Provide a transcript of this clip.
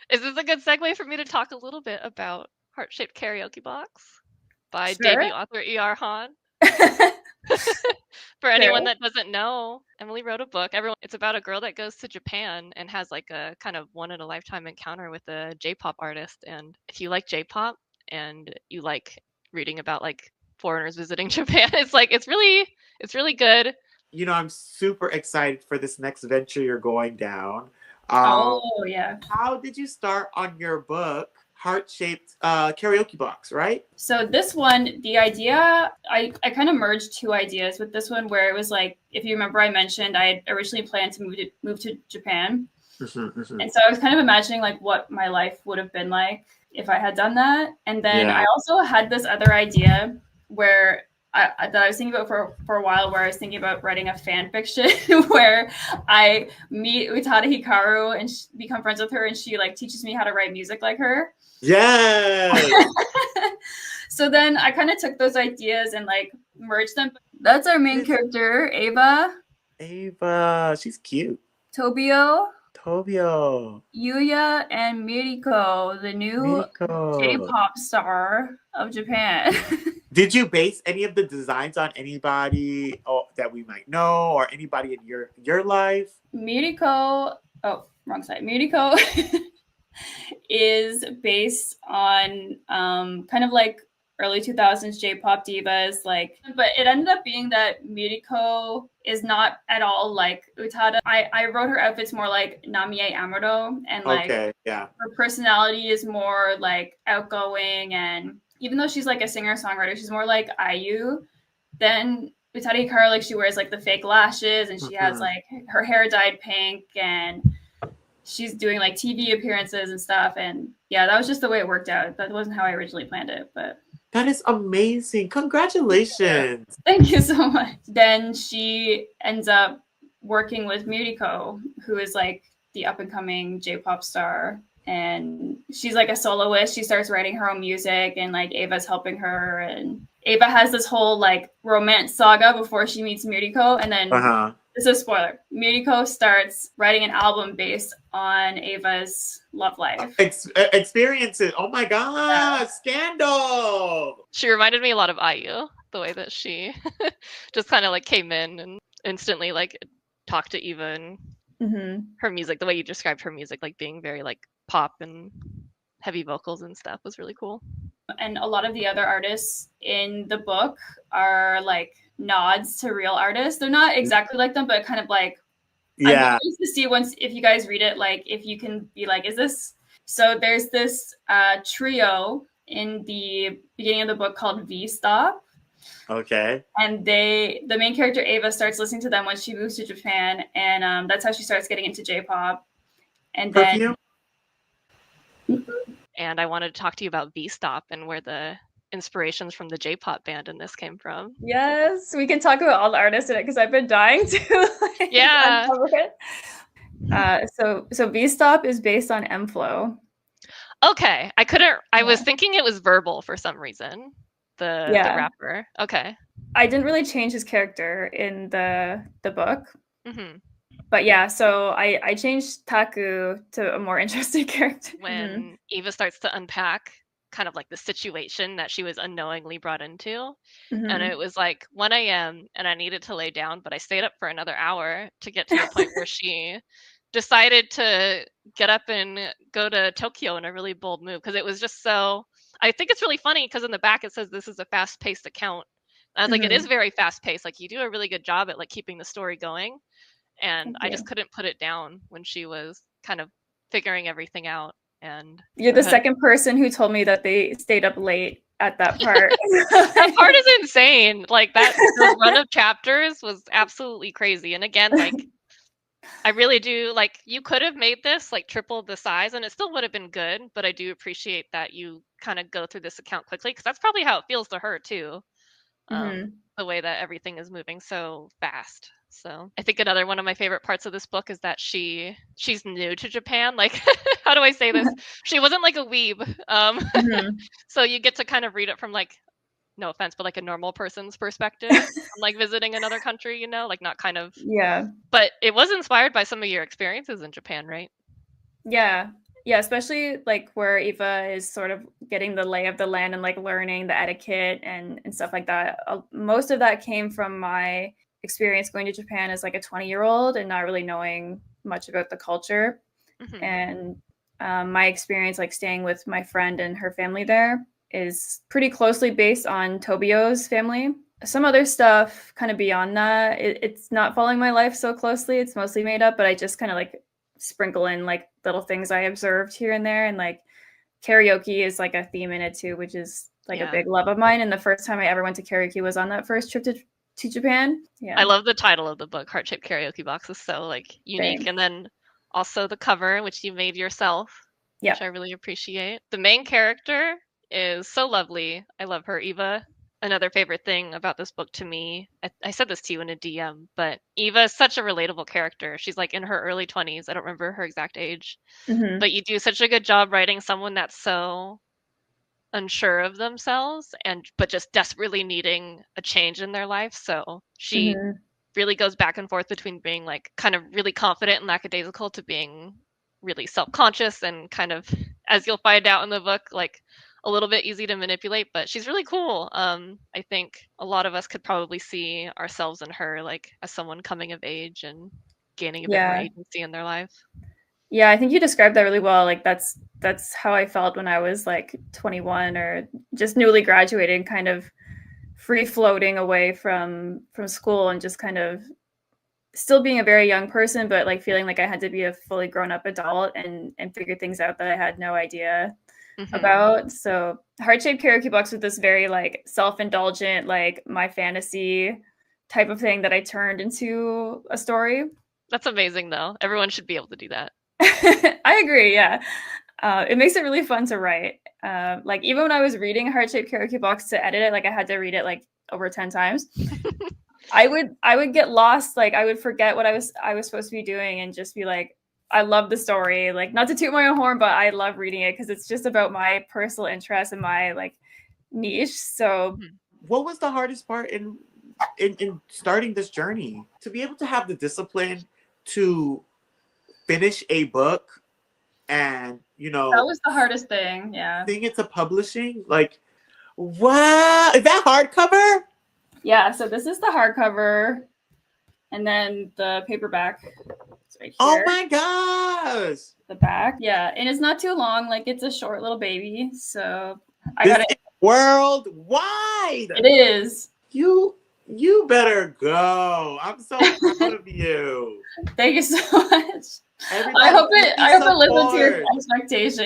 Is this a good segue for me to talk a little bit about Heart-Shaped Karaoke Box by Sure. debut author E.R. Han? For anyone Sure. that doesn't know, Emily wrote a book. It's about a girl that goes to Japan and has like a kind of one in a lifetime encounter with a J-pop artist. And if you like J-pop and you like reading about like foreigners visiting Japan, it's really good. I'm super excited for this next venture you're going down. Um, Oh, yeah. how did you start on your book, Heart-Shaped Karaoke Box, right? So this one, the idea, I kind of merged two ideas with this one where it was like, if you remember, I mentioned I had originally planned to move to Japan. And so I was kind of imagining like what my life would have been like if I had done that. And then I Yeah. also had this other idea where that I was thinking about for a while, where I was thinking about writing a fan fiction where I meet Utada Hikaru and become friends with her, and she like teaches me how to write music like her. Yes. So then I kind of took those ideas and like merged them. That's our main character, Ava. Ava, she's cute. Tobio, Tobio. Yuya, and Miriko, the new Miriko. J-pop star of Japan. Did you base any of the designs on anybody that we might know, or anybody in your life? Miriko, oh, wrong side. Miriko is based on kind of like early 2000s J-pop divas, like, but it ended up being that Miriko is not at all like Utada. I wrote her outfits more like Namie Amado, and like yeah, her personality is more like outgoing, and even though she's like a singer-songwriter, she's more like IU. Then Utada Hikaru, like, she wears like the fake lashes, and she has like her hair dyed pink, and she's doing like TV appearances and stuff. And yeah, that was just the way it worked out. That wasn't how I originally planned it, but that is amazing. Congratulations. thank you so much. Then she ends up working with Miriko, who is like the up and coming J-pop star. And she's like a soloist. She starts writing her own music, and like Ava's helping her. And Ava has this whole like romance saga before she meets Miriko. And then this is a spoiler. Miriko starts writing an album based on Ava's love life. Experiences. Oh my god, scandal. She reminded me a lot of IU, the way that she just kind of like came in and instantly like talked to Eva, and her music, the way you described her music, like being very like pop and heavy vocals and stuff, was really cool. And a lot of the other artists in the book are like nods to real artists. They're not exactly like them, but kind of like, yeah. I'm curious to see once, if you guys read it, like if you can be like, is this? So there's this trio in the beginning of the book called V-Stop. Okay. And the main character Ava starts listening to them when she moves to Japan, and that's how she starts getting into J-pop. And then, and I wanted to talk to you about V-Stop and where the inspirations from the J-pop band in this came from. Yes, we can talk about all the artists in it because I've been dying to. Like, yeah. So V-Stop is based on M-Flow. Okay, I was thinking it was Verbal for some reason. The rapper. Okay. I didn't really change his character in the book. But yeah, so I changed Taku to a more interesting character. When Eva starts to unpack kind of like the situation that she was unknowingly brought into. And it was like 1 a.m. and I needed to lay down, but I stayed up for another hour to get to the point where she decided to get up and go to Tokyo in a really bold move, because it was just so, I think it's really funny because in the back it says this is a fast-paced account. And I was like, it is very fast-paced. Like, you do a really good job at like keeping the story going. And I just couldn't put it down when she was kind of figuring everything out. And you're the second person who told me that they stayed up late at that part. That part is insane. Like, that run of chapters was absolutely crazy. And again, like, I really do, like, you could have made this like triple the size and it still would have been good, but I do appreciate that you kind of go through this account quickly, because that's probably how it feels to her too. The way that everything is moving so fast. So I think another one of my favorite parts of this book is that she's new to Japan. Like, how do I say this? She wasn't like a weeb. So you get to kind of read it from, like, no offense, but like a normal person's perspective, like visiting another country, you know, like not kind of. Yeah. But it was inspired by some of your experiences in Japan, right? Yeah. Yeah, especially like where Eva is sort of getting the lay of the land and like learning the etiquette and stuff like that. Most of that came from my experience going to Japan as like a 20-year-old and not really knowing much about the culture. Mm-hmm. And my experience like staying with my friend and her family there is pretty closely based on Tobio's family. Some other stuff kind of beyond that, it's not following my life so closely. It's mostly made up, but I just kind of like sprinkle in like little things I observed here and there. And like karaoke is like a theme in it too, which is like a big love of mine. And the first time I ever went to karaoke was on that first trip to Japan. Yeah. I love the title of the book, Heart-Shaped Karaoke Box, is so like unique. Same. And then also the cover, which you made yourself, Yeah. which I really appreciate. The main character is so lovely. I love her, Eva. Another favorite thing about this book to me, I said this to you in a DM, but Eva is such a relatable character. She's like in her early 20s. I don't remember her exact age. Mm-hmm. But you do such a good job writing someone that's so unsure of themselves but just desperately needing a change in their life. So she Mm-hmm. really goes back and forth between being like kind of really confident and lackadaisical to being really self-conscious and kind of, as you'll find out in the book, like a little bit easy to manipulate, but she's really cool. I think a lot of us could probably see ourselves in her, like as someone coming of age and gaining a bit more agency in their life. Yeah, I think you described that really well. Like that's how I felt when I was like 21 or just newly graduated, kind of free floating away from school and just kind of still being a very young person, but like feeling like I had to be a fully grown up adult and figure things out that I had no idea about. So Heart-Shaped Karaoke Box with this very like self-indulgent, like my fantasy type of thing that I turned into a story. That's amazing though. Everyone should be able to do that. I agree. Yeah. It makes it really fun to write. Like even when I was reading Heart-Shaped Karaoke Box to edit it, like I had to read it like over 10 times. I would get lost. Like I would forget what I was supposed to be doing and just be like, I love the story. Like not to toot my own horn, but I love reading it because it's just about my personal interest and my like niche. So what was the hardest part in starting this journey? To be able to have the discipline to finish a book and, you know, that was the hardest thing. Yeah. Thing into publishing. Like, what? Is that hardcover? Yeah, so this is the hardcover, and then the paperback is right here. Oh my gosh! The back, yeah, and it's not too long. Like it's a short little baby, so I this got it worldwide. It is. You better go. I'm so proud of you. Thank you so much. Everybody I hope it lives up to your support. expectation.